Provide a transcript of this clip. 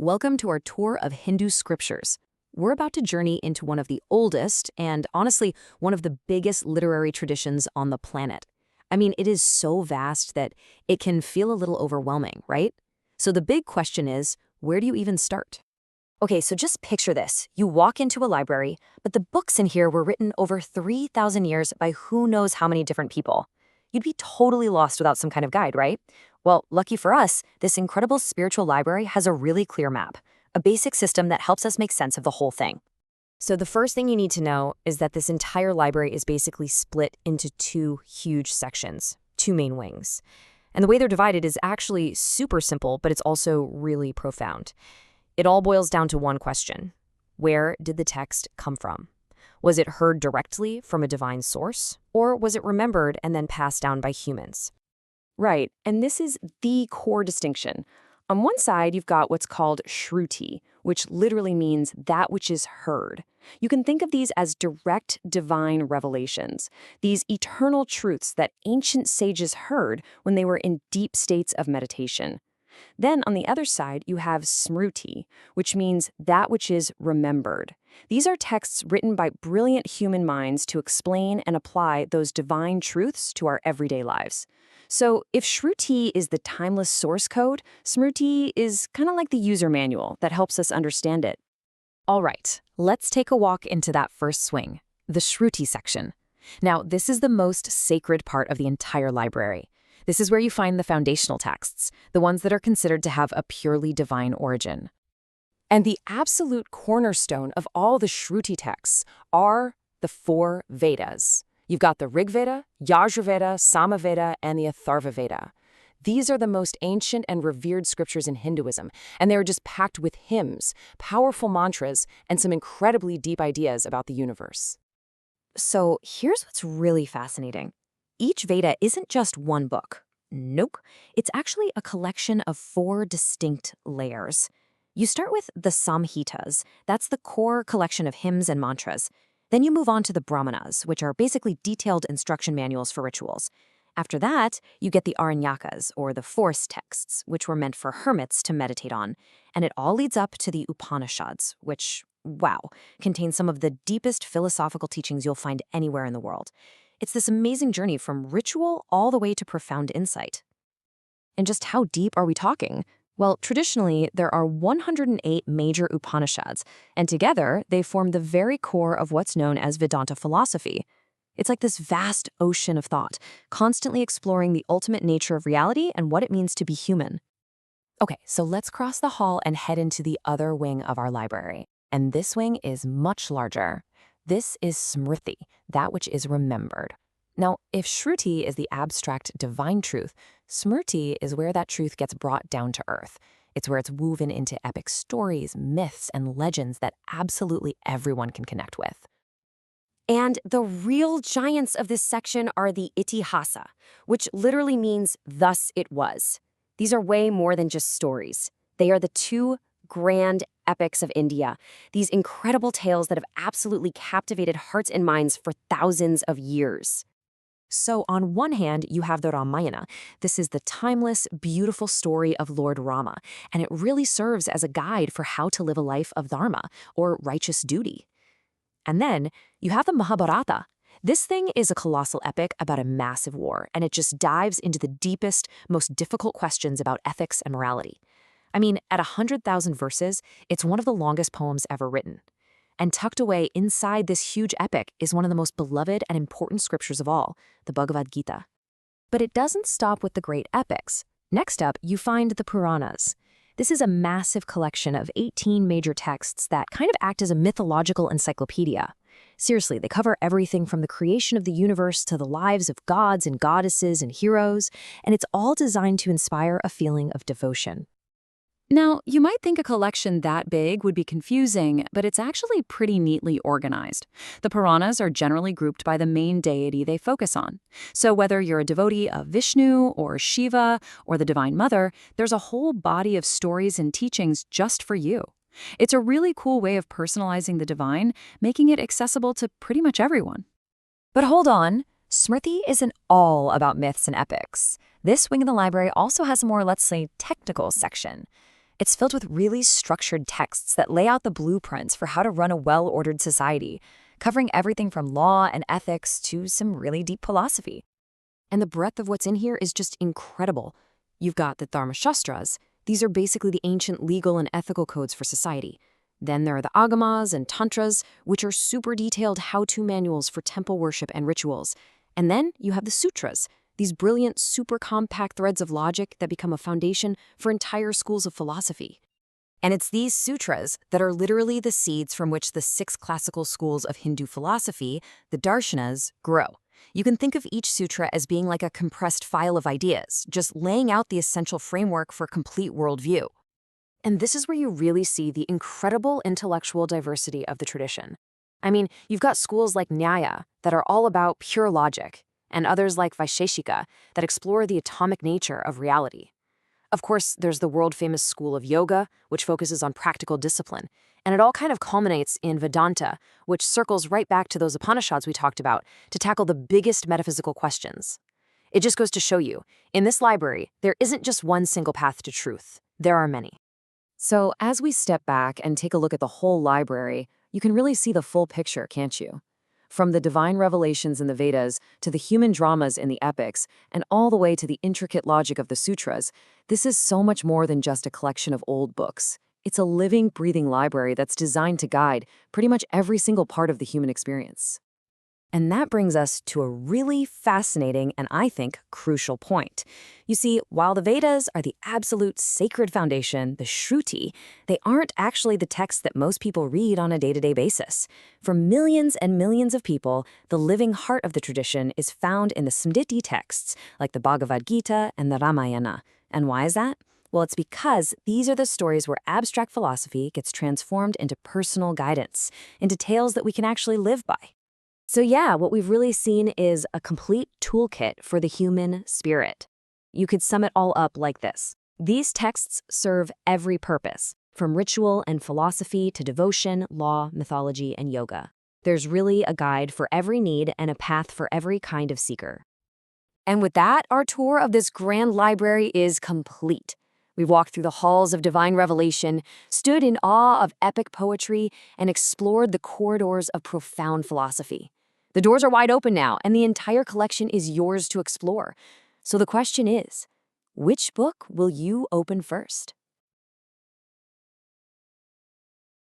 Welcome to our tour of Hindu scriptures. We're about to journey into one of the oldest and, honestly, one of the biggest literary traditions on the planet. I mean, it is so vast that it can feel a little overwhelming, right? So the big question is, where do you even start? Okay, so just picture this. You walk into a library, but the books in here were written over 3,000 years by who knows how many different people. You'd be totally lost without some kind of guide, right? Well, lucky for us, this incredible spiritual library has a really clear map, a basic system that helps us make sense of the whole thing. So the first thing you need to know is that this entire library is basically split into two huge sections, two main wings. And the way they're divided is actually super simple, but it's also really profound. It all boils down to one question. Where did the text come from? Was it heard directly from a divine source, or was it remembered and then passed down by humans? Right, and this is the core distinction. On one side, you've got what's called Shruti, which literally means that which is heard. You can think of these as direct divine revelations, these eternal truths that ancient sages heard when they were in deep states of meditation. Then on the other side, you have Smṛti, which means that which is remembered. These are texts written by brilliant human minds to explain and apply those divine truths to our everyday lives. So if Shruti is the timeless source code, Smṛti is kind of like the user manual that helps us understand it. All right, let's take a walk into that first swing, the Shruti section. Now, this is the most sacred part of the entire library. This is where you find the foundational texts, the ones that are considered to have a purely divine origin. And the absolute cornerstone of all the Shruti texts are the four Vedas. You've got the Rig Veda, Yajurveda, Samaveda, and the Atharva Veda. These are the most ancient and revered scriptures in Hinduism, and they are just packed with hymns, powerful mantras, and some incredibly deep ideas about the universe. So here's what's really fascinating. Each Veda isn't just one book. Nope. It's actually a collection of four distinct layers. You start with the Samhitas. That's the core collection of hymns and mantras. Then you move on to the Brahmanas, which are basically detailed instruction manuals for rituals. After that, you get the Aranyakas, or the forest texts, which were meant for hermits to meditate on. And it all leads up to the Upanishads, which, wow, contain some of the deepest philosophical teachings you'll find anywhere in the world. It's this amazing journey from ritual all the way to profound insight. And just how deep are we talking? Well, traditionally, there are 108 major Upanishads, and together they form the very core of what's known as Vedanta philosophy. It's like this vast ocean of thought, constantly exploring the ultimate nature of reality and what it means to be human. Okay, so let's cross the hall and head into the other wing of our library. And this wing is much larger. This is Smṛti, that which is remembered. Now, if Shruti is the abstract divine truth, Smṛti is where that truth gets brought down to earth. It's where it's woven into epic stories, myths, and legends that absolutely everyone can connect with. And the real giants of this section are the Itihasa, which literally means thus it was. These are way more than just stories. They are the two grand epics of India, these incredible tales that have absolutely captivated hearts and minds for thousands of years. So on one hand, you have the Ramayana. This is the timeless, beautiful story of Lord Rama, and it really serves as a guide for how to live a life of dharma, or righteous duty. And then you have the Mahabharata. This thing is a colossal epic about a massive war, and it just dives into the deepest, most difficult questions about ethics and morality. I mean, at 100,000 verses, it's one of the longest poems ever written. And tucked away inside this huge epic is one of the most beloved and important scriptures of all, the Bhagavad Gita. But it doesn't stop with the great epics. Next up, you find the Puranas. This is a massive collection of 18 major texts that kind of act as a mythological encyclopedia. Seriously, they cover everything from the creation of the universe to the lives of gods and goddesses and heroes, and it's all designed to inspire a feeling of devotion. Now, you might think a collection that big would be confusing, but it's actually pretty neatly organized. The Puranas are generally grouped by the main deity they focus on. So whether you're a devotee of Vishnu or Shiva or the Divine Mother, there's a whole body of stories and teachings just for you. It's a really cool way of personalizing the divine, making it accessible to pretty much everyone. But hold on, Smṛti isn't all about myths and epics. This wing of the library also has a more, let's say, technical section. It's filled with really structured texts that lay out the blueprints for how to run a well-ordered society, covering everything from law and ethics to some really deep philosophy. And the breadth of what's in here is just incredible. You've got the Dharma Shastras. These are basically the ancient legal and ethical codes for society. Then there are the Agamas and Tantras, which are super detailed how-to manuals for temple worship and rituals. And then you have the Sutras, these brilliant, super compact threads of logic that become a foundation for entire schools of philosophy. And it's these sutras that are literally the seeds from which the 6 classical schools of Hindu philosophy, the darshanas, grow. You can think of each sutra as being like a compressed file of ideas, just laying out the essential framework for a complete worldview. And this is where you really see the incredible intellectual diversity of the tradition. I mean, you've got schools like Nyaya that are all about pure logic, and others like Vaisheshika that explore the atomic nature of reality. Of course, there's the world-famous school of yoga, which focuses on practical discipline, and it all kind of culminates in Vedanta, which circles right back to those Upanishads we talked about to tackle the biggest metaphysical questions. It just goes to show you, in this library, there isn't just one single path to truth. There are many. So as we step back and take a look at the whole library, you can really see the full picture, can't you? From the divine revelations in the Vedas to the human dramas in the epics, and all the way to the intricate logic of the sutras, this is so much more than just a collection of old books. It's a living, breathing library that's designed to guide pretty much every single part of the human experience. And that brings us to a really fascinating and, I think, crucial point. You see, while the Vedas are the absolute sacred foundation, the Shruti, they aren't actually the texts that most people read on a day-to-day basis. For millions and millions of people, the living heart of the tradition is found in the Smrti texts, like the Bhagavad Gita and the Ramayana. And why is that? Well, it's because these are the stories where abstract philosophy gets transformed into personal guidance, into tales that we can actually live by. So yeah, what we've really seen is a complete toolkit for the human spirit. You could sum it all up like this. These texts serve every purpose, from ritual and philosophy to devotion, law, mythology, and yoga. There's really a guide for every need and a path for every kind of seeker. And with that, our tour of this grand library is complete. We've walked through the halls of divine revelation, stood in awe of epic poetry, and explored the corridors of profound philosophy. The doors are wide open now, and the entire collection is yours to explore. So the question is, which book will you open first?